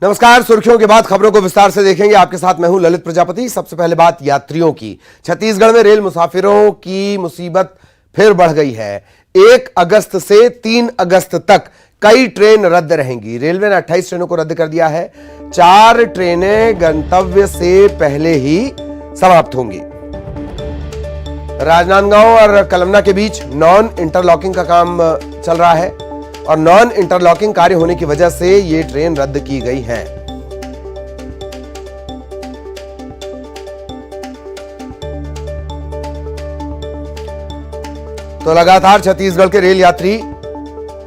नमस्कार। सुर्खियों के बाद खबरों को विस्तार से देखेंगे। आपके साथ मैं हूं ललित प्रजापति। सबसे पहले बात यात्रियों की। छत्तीसगढ़ में रेल मुसाफिरों की मुसीबत फिर बढ़ गई है। 1 अगस्त से 3 अगस्त तक कई ट्रेन रद्द रहेंगी। रेलवे ने 28 ट्रेनों को रद्द कर दिया है। 4 ट्रेनें गंतव्य से पहले ही समाप्त होंगी। राजनांदगांव और कलमना के बीच नॉन इंटरलॉकिंग का काम चल रहा है और नॉन इंटरलॉकिंग कार्य होने की वजह से ये ट्रेन रद्द की गई है। तो लगातार छत्तीसगढ़ के रेल यात्री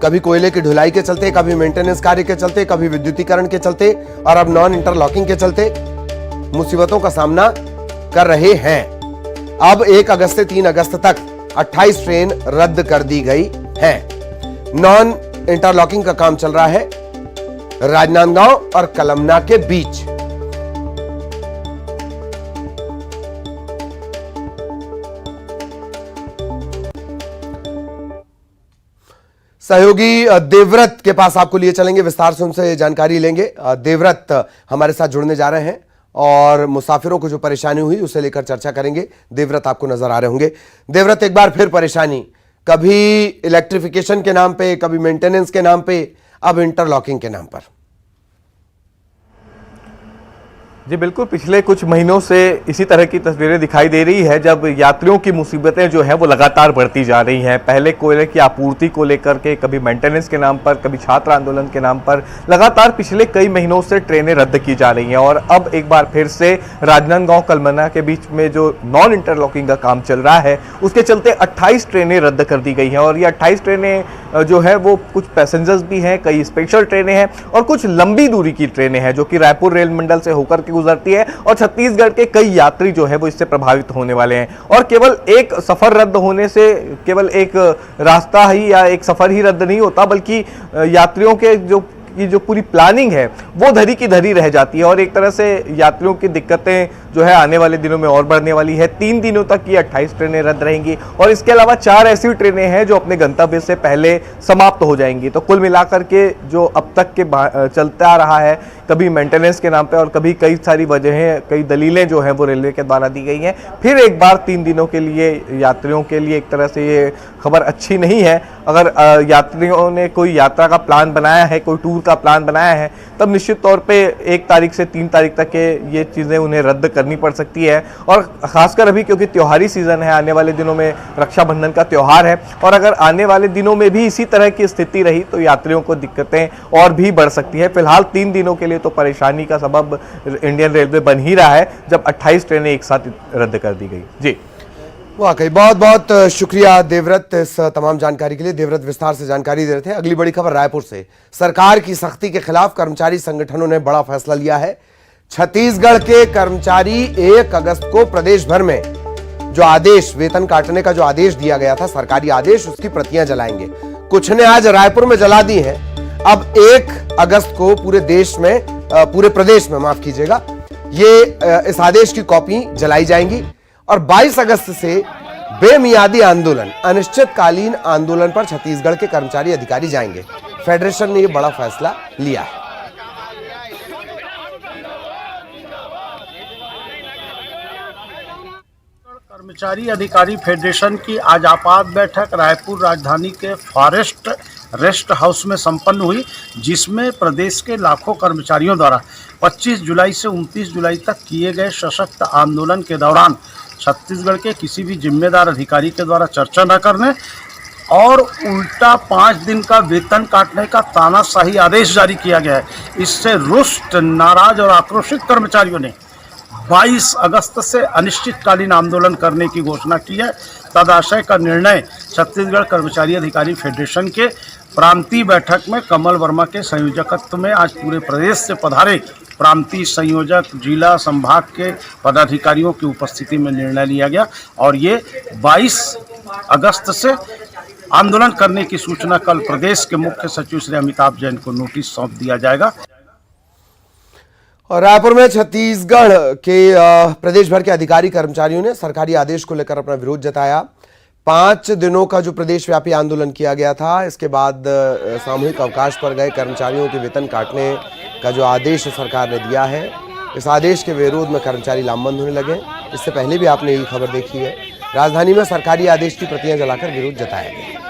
कभी कोयले की ढुलाई के चलते, कभी मेंटेनेंस कार्य के चलते, कभी विद्युतीकरण के चलते और अब नॉन इंटरलॉकिंग के चलते मुसीबतों का सामना कर रहे हैं। अब 1 अगस्त से 3 अगस्त तक 28 ट्रेन रद्द कर दी गई है। नॉन इंटरलॉकिंग का काम चल रहा है राजनांदगांव और कलमना के बीच। सहयोगी देवव्रत के पास आपको लिए चलेंगे, विस्तार से उनसे जानकारी लेंगे। देवव्रत हमारे साथ जुड़ने जा रहे हैं और मुसाफिरों को जो परेशानी हुई उसे लेकर चर्चा करेंगे। देवव्रत आपको नजर आ रहे होंगे। देवव्रत, एक बार फिर परेशानी, कभी इलेक्ट्रिफिकेशन के नाम पे, कभी मेंटेनेंस के नाम पे, अब इंटरलॉकिंग के नाम पर। जी बिल्कुल, पिछले कुछ महीनों से इसी तरह की तस्वीरें दिखाई दे रही है जब यात्रियों की मुसीबतें जो है वो लगातार बढ़ती जा रही हैं। पहले कोयले की आपूर्ति को लेकर के, कभी मेंटेनेंस के नाम पर, कभी छात्र आंदोलन के नाम पर लगातार पिछले कई महीनों से ट्रेनें रद्द की जा रही हैं और अब एक बार फिर से राजनांदगांव कलमना के बीच में जो नॉन इंटरलॉकिंग का काम चल रहा है उसके चलते 28 ट्रेनें रद्द कर दी गई हैं। और ये 28 ट्रेनें जो है वो कुछ पैसेंजर्स भी हैं, कई स्पेशल ट्रेनें हैं और कुछ लंबी दूरी की ट्रेनें हैं जो कि रायपुर रेल मंडल से होकर के गुजरती है और छत्तीसगढ़ के कई यात्री जो है वो इससे प्रभावित होने वाले हैं। और केवल एक सफर रद्द होने से केवल एक रास्ता ही या एक सफर ही रद्द नहीं होता, बल्कि यात्रियों के जो पूरी प्लानिंग है वो धरी की धरी रह जाती है और एक तरह से यात्रियों की दिक्कतें जो है आने वाले दिनों में और बढ़ने वाली है। 3 दिनों तक ये 28 ट्रेनें रद्द रहेंगी और इसके अलावा 4 ऐसी ट्रेनें हैं जो अपने गंतव्य से पहले समाप्त हो जाएंगी। तो कुल मिलाकर के जो अब तक के चलता आ रहा है, कभी मेंटेनेंस के नाम पे और कभी कई सारी वजहें, कई दलीलें जो हैं वो रेलवे के द्वारा दी गई हैं, फिर एक बार 3 दिनों के लिए यात्रियों के लिए एक तरह से ये खबर अच्छी नहीं है। अगर यात्रियों ने कोई यात्रा का प्लान बनाया है, कोई टूर का प्लान बनाया है, तब निश्चित तौर पे 1 तारीख से 3 तारीख तक के ये चीज़ें उन्हें रद्द करनी पड़ सकती है। और खासकर अभी क्योंकि त्योहारी सीजन है, आने वाले दिनों में रक्षाबंधन का त्यौहार है और अगर आने वाले दिनों में भी इसी तरह की स्थिति रही तो यात्रियों को दिक्कतें और भी बढ़ सकती है। फिलहाल 3 दिनों के लिए तो परेशानी का सबब इंडियन रेलवे बन ही रहा है जब 28 ट्रेनें एक साथ रद्द कर दी गई। जी वाकई बहुत बहुत शुक्रिया देवव्रत इस तमाम जानकारी के लिए। देवव्रत विस्तार से जानकारी दे रहे थे। अगली बड़ी खबर रायपुर से। सरकार की सख्ती के खिलाफ कर्मचारी संगठनों ने बड़ा फैसला लिया है। छत्तीसगढ़ के कर्मचारी 1 अगस्त को प्रदेश भर में जो आदेश, वेतन काटने का जो आदेश दिया गया था, सरकारी आदेश, उसकी प्रतियां जलाएंगे। कुछ ने आज रायपुर में जला दी हैं। अब 1 अगस्त को पूरे प्रदेश में माफ कीजिएगा, ये इस आदेश की कॉपी जलाई जाएंगी और 22 अगस्त से बेमियादी आंदोलन, अनिश्चितकालीन आंदोलन पर छत्तीसगढ़ के कर्मचारी अधिकारी जाएंगे। फेडरेशन ने यह बड़ा फैसला लिया है। कर्मचारी अधिकारी फेडरेशन की आज आपात बैठक रायपुर राजधानी के फॉरेस्ट रेस्ट हाउस में संपन्न हुई, जिसमें प्रदेश के लाखों कर्मचारियों द्वारा 25 जुलाई से 29 जुलाई तक किए गए सशक्त आंदोलन के दौरान छत्तीसगढ़ के किसी भी जिम्मेदार अधिकारी के द्वारा चर्चा न करने और उल्टा 5 दिन का वेतन काटने का तानाशाही आदेश जारी किया गया है। इससे रुष्ट, नाराज और आक्रोशित कर्मचारियों ने 22 अगस्त से अनिश्चितकालीन आंदोलन करने की घोषणा की है। तदाशय का निर्णय छत्तीसगढ़ कर्मचारी अधिकारी फेडरेशन के प्रांतीय बैठक में कमल वर्मा के संयोजकत्व में आज पूरे प्रदेश से पधारे प्रांतीय संयोजक, जिला संभाग के पदाधिकारियों की उपस्थिति में निर्णय लिया गया और ये 22 अगस्त से आंदोलन करने की सूचना कल प्रदेश के मुख्य सचिव श्री अमिताभ जैन को नोटिस सौंप दिया जाएगा। और रायपुर में छत्तीसगढ़ के प्रदेश भर के अधिकारी कर्मचारियों ने सरकारी आदेश को लेकर अपना विरोध जताया। 5 दिनों का जो प्रदेश व्यापी आंदोलन किया गया था, इसके बाद सामूहिक अवकाश पर गए कर्मचारियों के वेतन काटने का जो आदेश सरकार ने दिया है, इस आदेश के विरोध में कर्मचारी लामबंद होने लगे। इससे पहले भी आपने यही खबर देखी है। राजधानी में सरकारी आदेश की प्रतियां जलाकर विरोध जताया गया।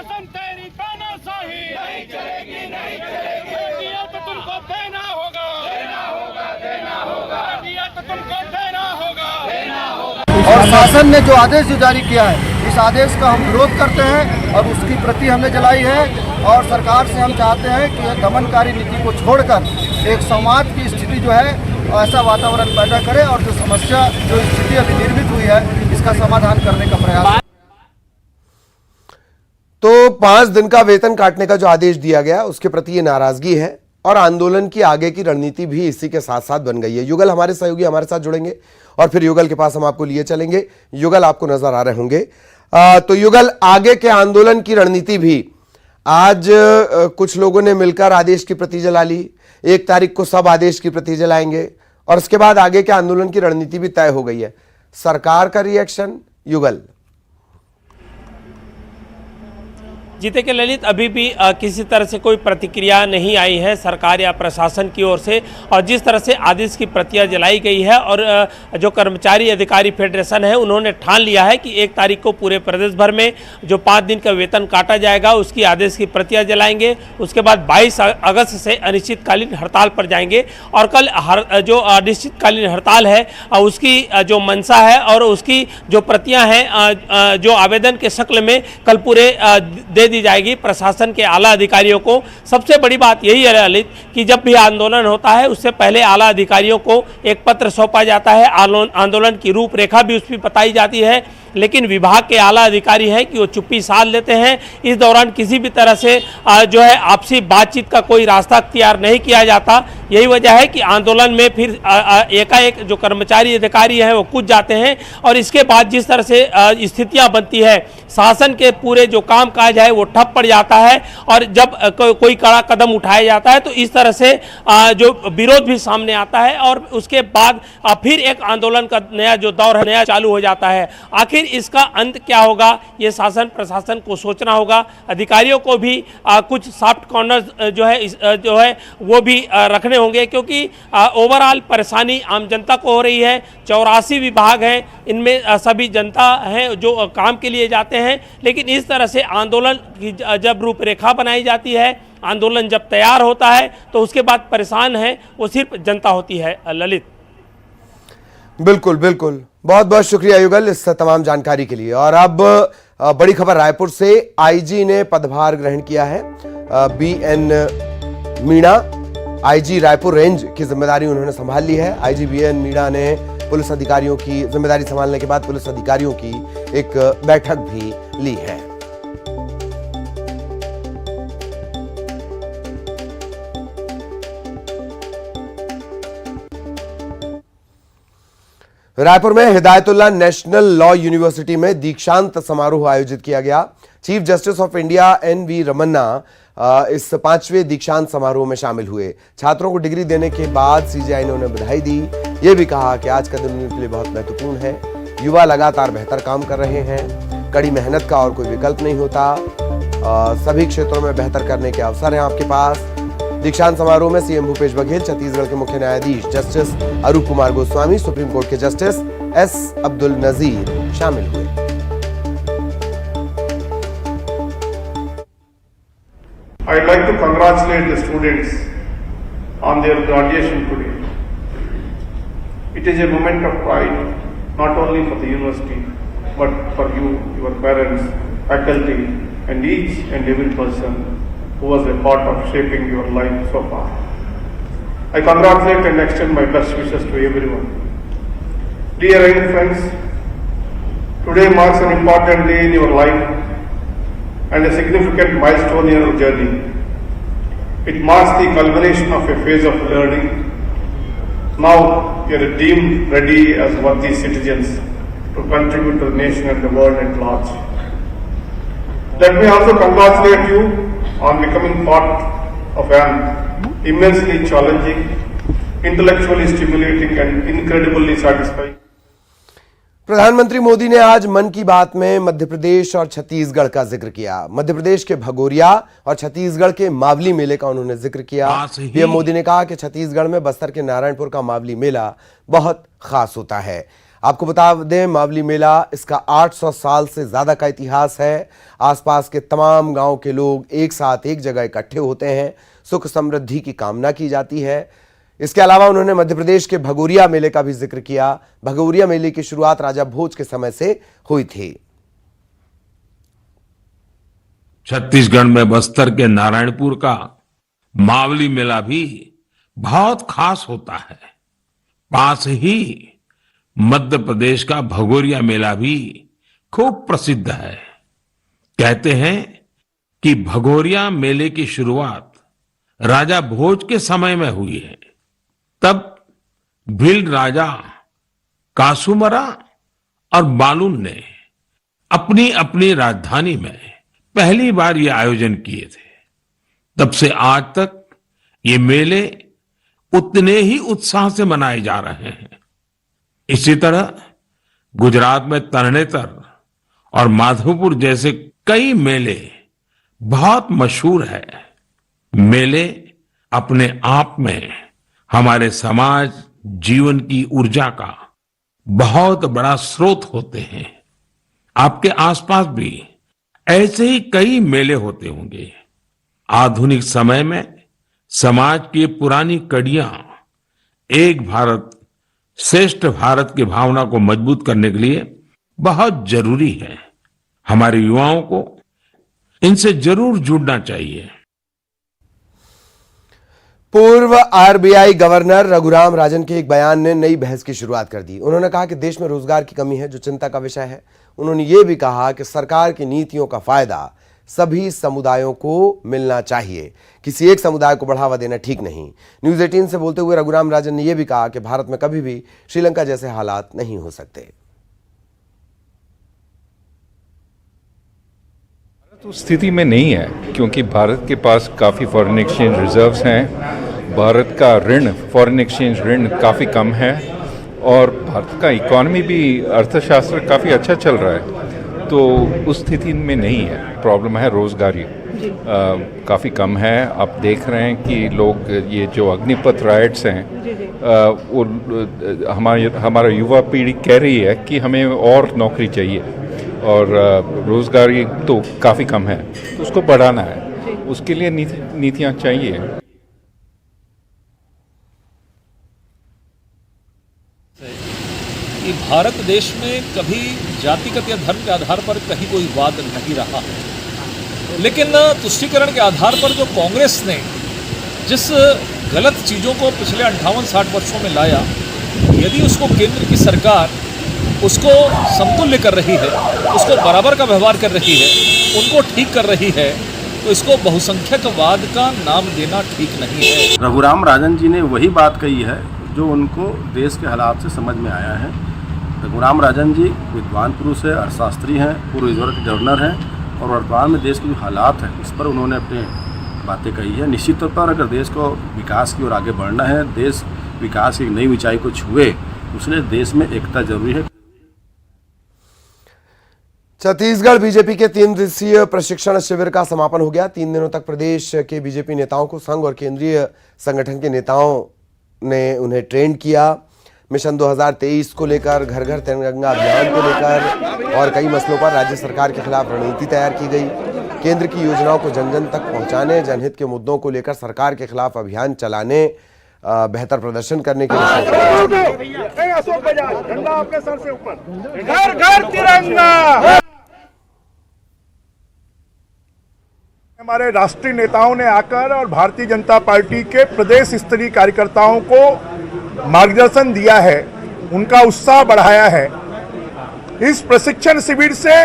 और शासन ने जो आदेश जारी किया है, इस आदेश का हम विरोध करते हैं और उसकी प्रति हमने जलाई है। और सरकार से हम चाहते हैं कि दमनकारी नीति को छोड़कर एक समाज की स्थिति जो है ऐसा वातावरण पैदा करे और जो समस्या जो स्थिति अभी निर्मित हुई है, इसका समाधान करने का प्रयास। तो 5 दिन का वेतन काटने का जो आदेश दिया गया, उसके प्रति ये नाराजगी है और आंदोलन की आगे की रणनीति भी इसी के साथ साथ बन गई है। युगल हमारे सहयोगी हमारे साथ जुड़ेंगे और फिर युगल के पास हम आपको लिए चलेंगे। युगल आपको नजर आ रहे होंगे। तो युगल, आगे के आंदोलन की रणनीति भी आज कुछ लोगों ने मिलकर आदेश की प्रति जला ली। 1 तारीख को सब आदेश की प्रति जलाएंगे और उसके बाद आगे के आंदोलन की रणनीति भी तय हो गई है। सरकार का रिएक्शन, युगल? जीते के ललित, अभी भी किसी तरह से कोई प्रतिक्रिया नहीं आई है सरकार या प्रशासन की ओर से। और जिस तरह से आदेश की प्रतियां जलाई गई है और जो कर्मचारी अधिकारी फेडरेशन है, उन्होंने ठान लिया है कि 1 तारीख को पूरे प्रदेश भर में जो 5 दिन का वेतन काटा जाएगा, उसकी आदेश की प्रतियां जलाएंगे। उसके बाद 22 अगस्त से अनिश्चितकालीन हड़ताल पर जाएंगे और कल जो अनिश्चितकालीन हड़ताल है उसकी जो मंशा है और उसकी जो प्रतियाँ हैं, जो आवेदन के शक्ल में कल पूरे दे दी जाएगी प्रशासन के आला अधिकारियों को। सबसे बड़ी बात यही है ललित कि जब भी आंदोलन होता है, उससे पहले आला अधिकारियों को एक पत्र सौंपा जाता है, आंदोलन की रूपरेखा भी उसमें बताई जाती है। लेकिन विभाग के आला अधिकारी हैं कि वो चुप्पी साध लेते हैं। इस दौरान किसी भी तरह से जो है आपसी बातचीत का कोई रास्ता अख्तियार नहीं किया जाता। यही वजह है कि आंदोलन में फिर एकाएक जो कर्मचारी अधिकारी हैं वो कूद जाते हैं और इसके बाद जिस तरह से स्थितियां बनती है, शासन के पूरे जो कामकाज है वो ठप पड़ जाता है। और जब कोई कड़ा कदम उठाया जाता है तो इस तरह से जो विरोध भी सामने आता है और उसके बाद फिर एक आंदोलन का नया जो दौर है, नया चालू हो जाता है। आखिर इसका अंत क्या होगा, ये शासन प्रशासन को सोचना होगा। अधिकारियों को भी कुछ सॉफ्ट कॉर्नर जो है वो भी रखने होंगे, क्योंकि ओवरऑल परेशानी आम जनता को हो रही है। 84 विभाग हैं, इनमें सभी जनता हैं जो काम के लिए जाते हैं। लेकिन इस तरह से आंदोलन की जब रूपरेखा बनाई जाती है, आंदोलन जब तैयार होता है, तो उसके बाद परेशान है वो सिर्फ जनता होती है। ललित, बिल्कुल बिल्कुल, बहुत बहुत शुक्रिया युगल इस तमाम जानकारी के लिए। और अब बड़ी खबर रायपुर से। आईजी ने पदभार ग्रहण किया है। B N Meena IG Raipur range की जिम्मेदारी उन्होंने संभाल ली है। आईजी बीएन मीणा ने पुलिस अधिकारियों की जिम्मेदारी संभालने के बाद पुलिस अधिकारियों की एक बैठक भी ली है। रायपुर में हिदायतुल्लाह नेशनल लॉ यूनिवर्सिटी में दीक्षांत समारोह आयोजित किया गया। Chief justice of India N V Ramana इस 5वें दीक्षांत समारोह में शामिल हुए। छात्रों को डिग्री देने के बाद सीजेआई ने उन्हें बधाई दी। ये भी कहा कि आज का दिन उनके लिए बहुत महत्वपूर्ण है। युवा लगातार बेहतर काम कर रहे हैं। कड़ी मेहनत का और कोई विकल्प नहीं होता। सभी क्षेत्रों में बेहतर करने के अवसर हैं आपके पास। दीक्षांत समारोह में सीएम भूपेश बघेल, छत्तीसगढ़ के मुख्य न्यायाधीश जस्टिस अरूप कुमार गोस्वामी, सुप्रीम कोर्ट के जस्टिस एस अब्दुल नजीर शामिल हुए। I'd like to congratulate the students on their graduation today. It is a moment of pride, not only for the university, but for you, your parents, faculty, and each and every person who was a part of shaping your life so far. I congratulate and extend my best wishes to everyone. Dear young friends, today marks an important day in your life and a significant milestone in your journey. It marks the culmination of a phase of learning. Now you are deemed ready as worthy citizens to contribute to the nation and the world at large. Let me also congratulate you on becoming part of an immensely challenging, intellectually stimulating and incredibly satisfying. प्रधानमंत्री मोदी ने आज मन की बात में मध्य प्रदेश और छत्तीसगढ़ का जिक्र किया। मध्य प्रदेश के भगोरिया और छत्तीसगढ़ के मावली मेले का उन्होंने जिक्र किया। पीएम मोदी ने कहा कि छत्तीसगढ़ में बस्तर के नारायणपुर का मावली मेला बहुत खास होता है। आपको बता दें, मावली मेला इसका 800 साल से ज्यादा का इतिहास है। आसपास के तमाम गांव के लोग एक साथ एक जगह इकट्ठे होते हैं, सुख समृद्धि की कामना की जाती है। इसके अलावा उन्होंने मध्य प्रदेश के भगोरिया मेले का भी जिक्र किया। भगोरिया मेले की शुरुआत राजा भोज के समय से हुई थी। छत्तीसगढ़ में बस्तर के नारायणपुर का मावली मेला भी बहुत खास होता है। पास ही मध्य प्रदेश का भगोरिया मेला भी खूब प्रसिद्ध है। कहते हैं कि भगोरिया मेले की शुरुआत राजा भोज के समय में हुई है। तब भील राजा कासूमरा और बालून ने अपनी अपनी राजधानी में पहली बार ये आयोजन किए थे। तब से आज तक ये मेले उतने ही उत्साह से मनाए जा रहे हैं। इसी तरह गुजरात में तरणेतर और माधवपुर जैसे कई मेले बहुत मशहूर है। मेले अपने आप में हमारे समाज जीवन की ऊर्जा का बहुत बड़ा स्रोत होते हैं। आपके आसपास भी ऐसे ही कई मेले होते होंगे। आधुनिक समय में समाज की पुरानी कड़ियां एक भारत श्रेष्ठ भारत की भावना को मजबूत करने के लिए बहुत जरूरी है। हमारे युवाओं को इनसे जरूर जुड़ना चाहिए। पूर्व आरबीआई गवर्नर रघुराम राजन के एक बयान ने नई बहस की शुरुआत कर दी। उन्होंने कहा कि देश में रोजगार की कमी है, जो चिंता का विषय है। उन्होंने ये भी कहा कि सरकार की नीतियों का फायदा सभी समुदायों को मिलना चाहिए, किसी एक समुदाय को बढ़ावा देना ठीक नहीं। न्यूज 18 से बोलते हुए रघुराम राजन ने यह भी कहा कि भारत में कभी भी श्रीलंका जैसे हालात नहीं हो सकते। उस स्थिति में नहीं है, क्योंकि भारत के पास काफ़ी फॉरेन एक्सचेंज रिजर्व्स हैं। भारत का ऋण, फॉरेन एक्सचेंज ऋण काफ़ी कम है और भारत का इकोनॉमी भी, अर्थशास्त्र काफ़ी अच्छा चल रहा है। तो उस स्थिति में नहीं है। प्रॉब्लम है रोजगारी काफ़ी कम है। आप देख रहे हैं कि लोग, ये जो अग्निपथ राइट्स हैं, वो हमारा युवा पीढ़ी कह रही है कि हमें और नौकरी चाहिए और रोजगारी तो काफ़ी कम है, तो उसको बढ़ाना है। उसके लिए नीतियाँ चाहिए। कि भारत देश में कभी जातिगत या धर्म के आधार पर कहीं कोई वाद नहीं रहा है, लेकिन तुष्टीकरण के आधार पर जो कांग्रेस ने जिस गलत चीज़ों को पिछले 58-60 वर्षों में लाया, यदि उसको केंद्र की सरकार उसको समतुल्य कर रही है, उसको बराबर का व्यवहार कर रही है, उनको ठीक कर रही है, तो इसको बहुसंख्यकवाद का नाम देना ठीक नहीं है। रघुराम राजन जी ने वही बात कही है जो उनको देश के हालात से समझ में आया है। रघुराम राजन जी विद्वान पुरुष है, अर्थशास्त्री हैं, पूर्व रिजर्व के गवर्नर हैं और वर्तमान में देश के जो हालात हैं इस पर उन्होंने अपनी बातें कही है। निश्चित तौर पर अगर देश को विकास की ओर आगे बढ़ना है, देश विकास की एक नई ऊंचाई को छुए, उसलिए देश में एकता जरूरी है। छत्तीसगढ़ बीजेपी के 3 दिवसीय प्रशिक्षण शिविर का समापन हो गया। 3 दिनों तक प्रदेश के बीजेपी नेताओं को संघ और केंद्रीय संगठन के नेताओं ने उन्हें ट्रेन किया। मिशन 2023 को लेकर, घर घर तिरंगा अभियान को लेकर और कई मसलों पर राज्य सरकार के खिलाफ रणनीति तैयार की गई। केंद्र की योजनाओं को जन जन तक पहुंचाने, जनहित के मुद्दों को लेकर सरकार के खिलाफ अभियान चलाने, बेहतर प्रदर्शन करने के लिए घर घर तिरंगा। हमारे राष्ट्रीय नेताओं ने आकर और भारतीय जनता पार्टी के प्रदेश स्तरीय कार्यकर्ताओं को मार्गदर्शन दिया है, उनका उत्साह बढ़ाया है। इस प्रशिक्षण शिविर से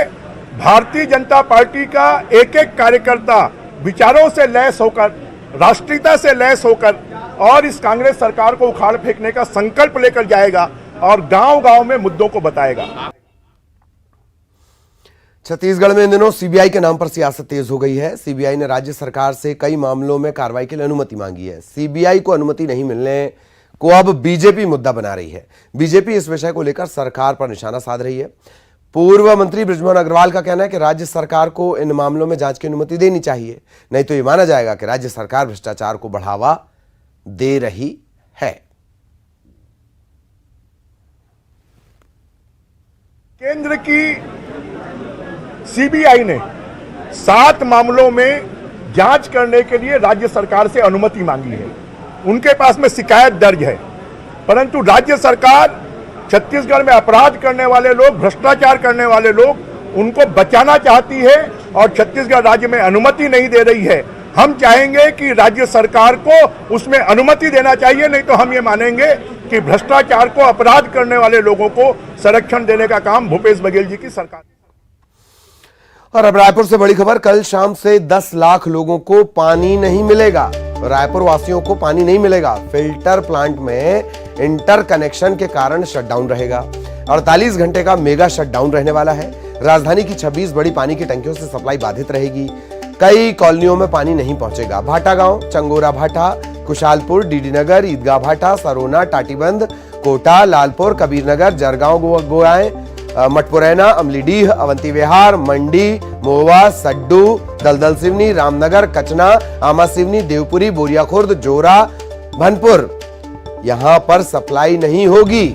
भारतीय जनता पार्टी का एक एक कार्यकर्ता विचारों से लैस होकर, राष्ट्रीयता से लैस होकर और इस कांग्रेस सरकार को उखाड़ फेंकने का संकल्प लेकर जाएगा और गांव-गांव में मुद्दों को बताएगा। छत्तीसगढ़ में इन दिनों सीबीआई के नाम पर सियासत तेज हो गई है। सीबीआई ने राज्य सरकार से कई मामलों में कार्रवाई के लिए अनुमति मांगी है। सीबीआई को अनुमति नहीं मिलने को अब बीजेपी मुद्दा बना रही है। बीजेपी इस विषय को लेकर सरकार पर निशाना साध रही है। पूर्व मंत्री बृजमोहन अग्रवाल का कहना है कि राज्य सरकार को इन मामलों में जांच की अनुमति देनी चाहिए, नहीं तो यह माना जाएगा कि राज्य सरकार भ्रष्टाचार को बढ़ावा दे रही है। केंद्र की सीबीआई ने 7 मामलों में जांच करने के लिए राज्य सरकार से अनुमति मांगी है। उनके पास में शिकायत दर्ज है, परंतु राज्य सरकार छत्तीसगढ़ में अपराध करने वाले लोग, भ्रष्टाचार करने वाले लोग, उनको बचाना चाहती है और छत्तीसगढ़ राज्य में अनुमति नहीं दे रही है। हम चाहेंगे कि राज्य सरकार को उसमें अनुमति देना चाहिए, नहीं तो हम ये मानेंगे कि भ्रष्टाचार को, अपराध करने वाले लोगों को संरक्षण देने का काम भूपेश बघेल जी की सरकार। और अब रायपुर से बड़ी खबर, कल शाम से 10 लाख लोगों को पानी नहीं मिलेगा। रायपुर वासियों को पानी नहीं मिलेगा। फिल्टर प्लांट में इंटर कनेक्शन के कारण शटडाउन रहेगा। 48 घंटे का मेगा शटडाउन रहने वाला है। राजधानी की 26 बड़ी पानी की टंकियों से सप्लाई बाधित रहेगी। कई कॉलोनियों में पानी नहीं पहुंचेगा। भाटा गांव, चंगोरा भाटा, कुशालपुर, डीडी नगर, ईदगाह भाटा, सरोना, टाटीबंद, कोटा, लालपुर, कबीर नगर, जरगांव गोगाएं, मटपुरैना, अमलीडीह, अवंती विहार, मंडी, मोवा, सड्डू, दलदल सिवनी, रामनगर, कचना, आमा सिवनी, देवपुरी, बोरियाखुर्द, जोरा, भनपुर, यहां पर सप्लाई नहीं होगी।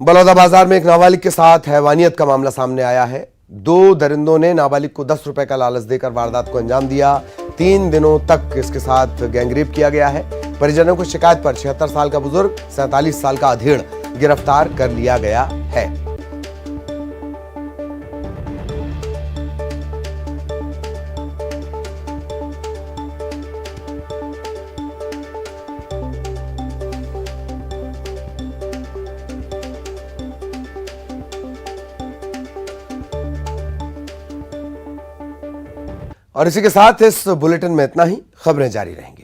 बलौदाबाजार में एक नाबालिग के साथ हैवानियत का मामला सामने आया है। 2 दरिंदों ने नाबालिग को 10 रुपए का लालच देकर वारदात को अंजाम दिया। 3 दिनों तक इसके साथ गैंगरेप किया गया है। परिजनों की शिकायत पर 76 साल का बुजुर्ग, 47 साल का अधेड़ गिरफ्तार कर लिया गया है। और इसी के साथ इस बुलेटिन में इतना ही। खबरें जारी रहेंगी।